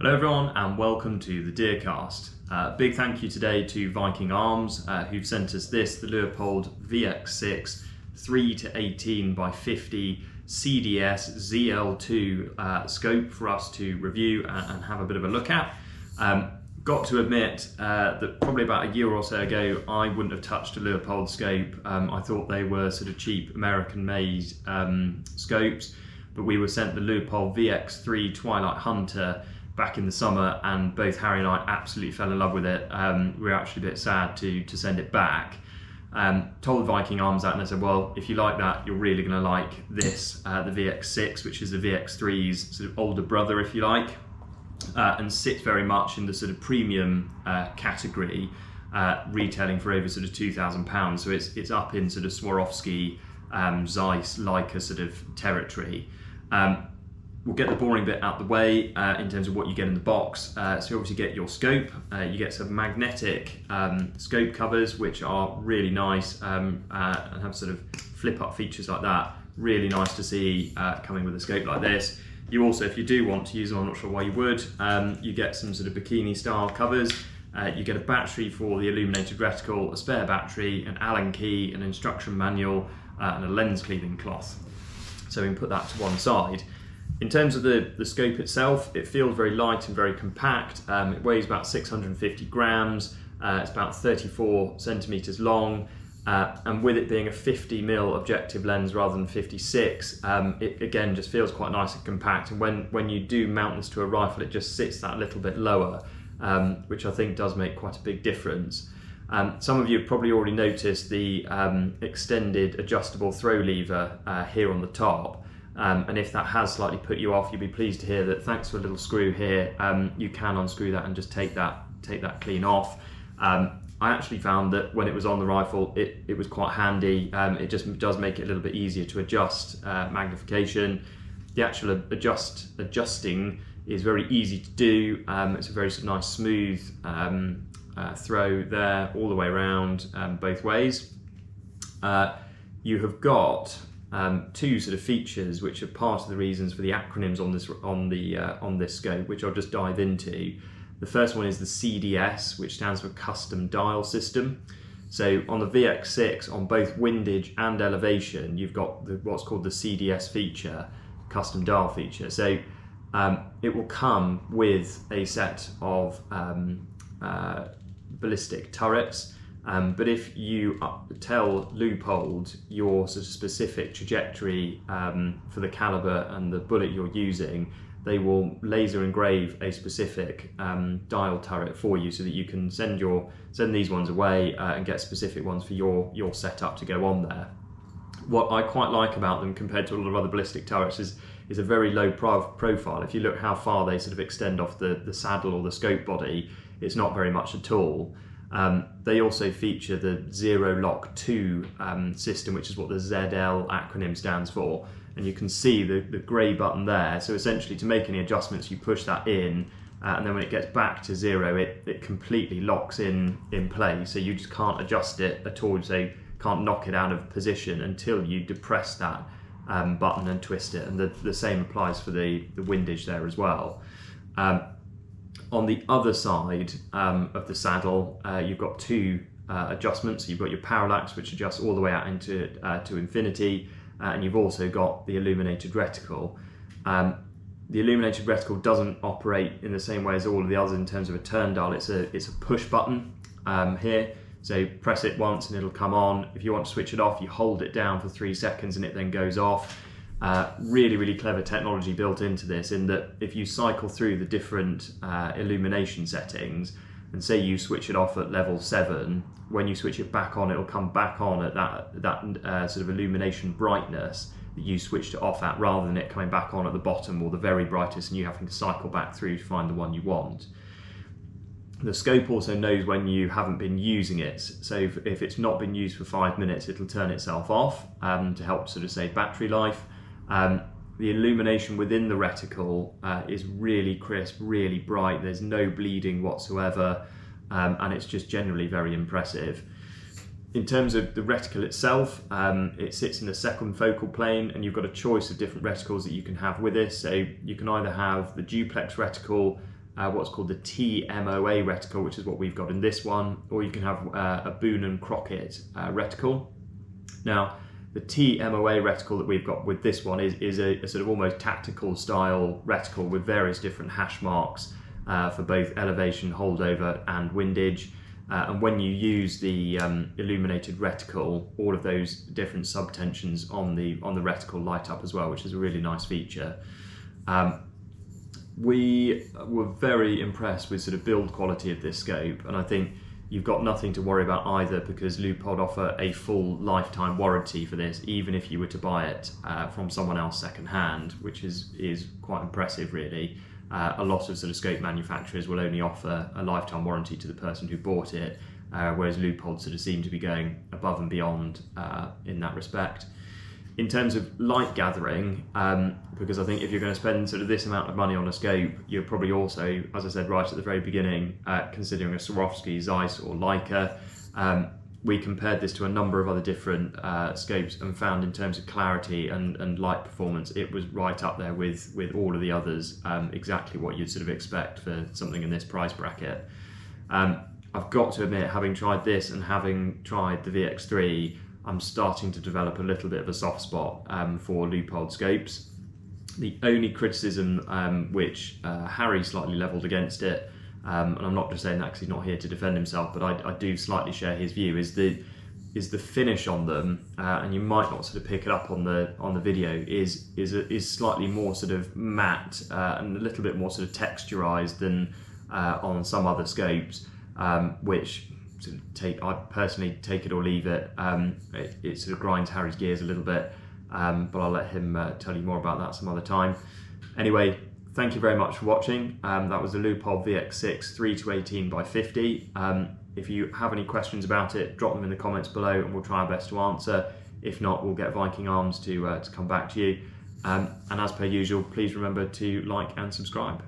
Hello everyone and welcome to the Deercast. Big thank you today to Viking Arms who've sent us this, the Leupold VX6 3 to 18 by 50 CDS ZL2 scope for us to review and have a bit of a look at. Got to admit that probably about a year or so ago I wouldn't have touched a Leupold scope. I thought they were sort of cheap American made scopes, but we were sent the Leupold VX3 Twilight Hunter back in the summer and both Harry and I absolutely fell in love with it. We were actually a bit sad to send it back. Told Viking Arms that and I said, well, if you like that, you're really going to like this, the VX6, which is the VX3's sort of older brother, if you like, and sits very much in the sort of premium category, retailing for over sort of £2,000. So it's up in sort of Swarovski, Zeiss, Leica sort of territory. We'll get the boring bit out the way in terms of what you get in the box. So you obviously get your scope, you get some magnetic scope covers which are really nice and have sort of flip up features like that. Really nice to see coming with a scope like this. You also, if you do want to use them, I'm not sure why you would, you get some sort of bikini style covers. You get a battery for the illuminated reticle, a spare battery, an Allen key, an instruction manual and a lens cleaving cloth. So we can put that to one side. In terms of the scope itself, it feels very light and very compact. It weighs about 650 grams. It's about 34 centimeters long. And with it being a 50mm objective lens rather than 56, it again just feels quite nice and compact. And when you do mount this to a rifle, it just sits that little bit lower, which I think does make quite a big difference. Some of you have probably already noticed the extended adjustable throw lever here on the top. And if that has slightly put you off, you'll be pleased to hear that thanks to a little screw here, you can unscrew that and just take that clean off. I actually found that when it was on the rifle, it was quite handy. It just does make it a little bit easier to adjust magnification. The actual adjusting is very easy to do. It's a very nice smooth throw there all the way around both ways. You have got two sort of features which are part of the reasons for the acronyms on this scope, which I'll just dive into. The first one is the CDS, which stands for Custom Dial System. So on the VX6, on both windage and elevation, you've got what's called the CDS feature, Custom Dial feature. So it will come with a set of ballistic turrets. But if you tell Leupold your sort of specific trajectory for the caliber and the bullet you're using, they will laser engrave a specific dial turret for you so that you can send these ones away and get specific ones for your setup to go on there. What I quite like about them compared to a lot of other ballistic turrets is a very low profile. If you look how far they sort of extend off the saddle or the scope body, it's not very much at all. They also feature the Zero Lock 2 system, which is what the ZL acronym stands for. And you can see the grey button there. So essentially to make any adjustments, you push that in, and then when it gets back to zero, it completely locks in place. So you just can't adjust it at all, so you can't knock it out of position until you depress that button and twist it. And the same applies for the windage there as well. On the other side of the saddle, you've got two adjustments. You've got your parallax, which adjusts all the way out into to infinity, and you've also got the illuminated reticle. The illuminated reticle doesn't operate in the same way as all of the others in terms of a turn dial. It's a push button here. So press it once and it'll come on. If you want to switch it off, you hold it down for 3 seconds and it then goes off. Really, really clever technology built into this, in that if you cycle through the different illumination settings and say you switch it off at level 7, when you switch it back on, it'll come back on at that sort of illumination brightness that you switched it off at, rather than it coming back on at the bottom or the very brightest and you having to cycle back through to find the one you want. The scope also knows when you haven't been using it, so if it's not been used for 5 minutes, it'll turn itself off to help sort of save battery life. The illumination within the reticle is really crisp, really bright. There's no bleeding whatsoever, and it's just generally very impressive. In terms of the reticle itself, it sits in the second focal plane, and you've got a choice of different reticles that you can have with this. So you can either have the duplex reticle, what's called the TMOA reticle, which is what we've got in this one, or you can have a Boone and Crockett reticle. Now, the TMOA reticle that we've got with this one is a sort of almost tactical style reticle with various different hash marks for both elevation, holdover and windage. And when you use the illuminated reticle, all of those different subtensions on the reticle light up as well, which is a really nice feature. We were very impressed with sort of build quality of this scope, and I think you've got nothing to worry about either, because Leupold offer a full lifetime warranty for this, even if you were to buy it from someone else second hand, which is quite impressive really. A lot of sort of scope manufacturers will only offer a lifetime warranty to the person who bought it, whereas Leupold sort of seem to be going above and beyond in that respect. In terms of light gathering, because I think if you're going to spend sort of this amount of money on a scope, you're probably also, as I said right at the very beginning, considering a Swarovski, Zeiss or Leica. We compared this to a number of other different scopes and found in terms of clarity and light performance, it was right up there with all of the others, exactly what you'd sort of expect for something in this price bracket. I've got to admit, having tried this and having tried the VX3, I'm starting to develop a little bit of a soft spot for Leupold scopes. The only criticism which Harry slightly levelled against it, and I'm not just saying that because he's not here to defend himself, but I do slightly share his view, is the finish on them, and you might not sort of pick it up on the video, is slightly more sort of matte and a little bit more sort of texturized than on some other scopes, which I personally take it or leave it. It sort of grinds Harry's gears a little bit, but I'll let him tell you more about that some other time. Anyway, thank you very much for watching. That was the Leupold VX6 3-18 by 50. If you have any questions about it, drop them in the comments below and we'll try our best to answer. If not, we'll get Viking Arms to come back to you. And as per usual, please remember to like and subscribe.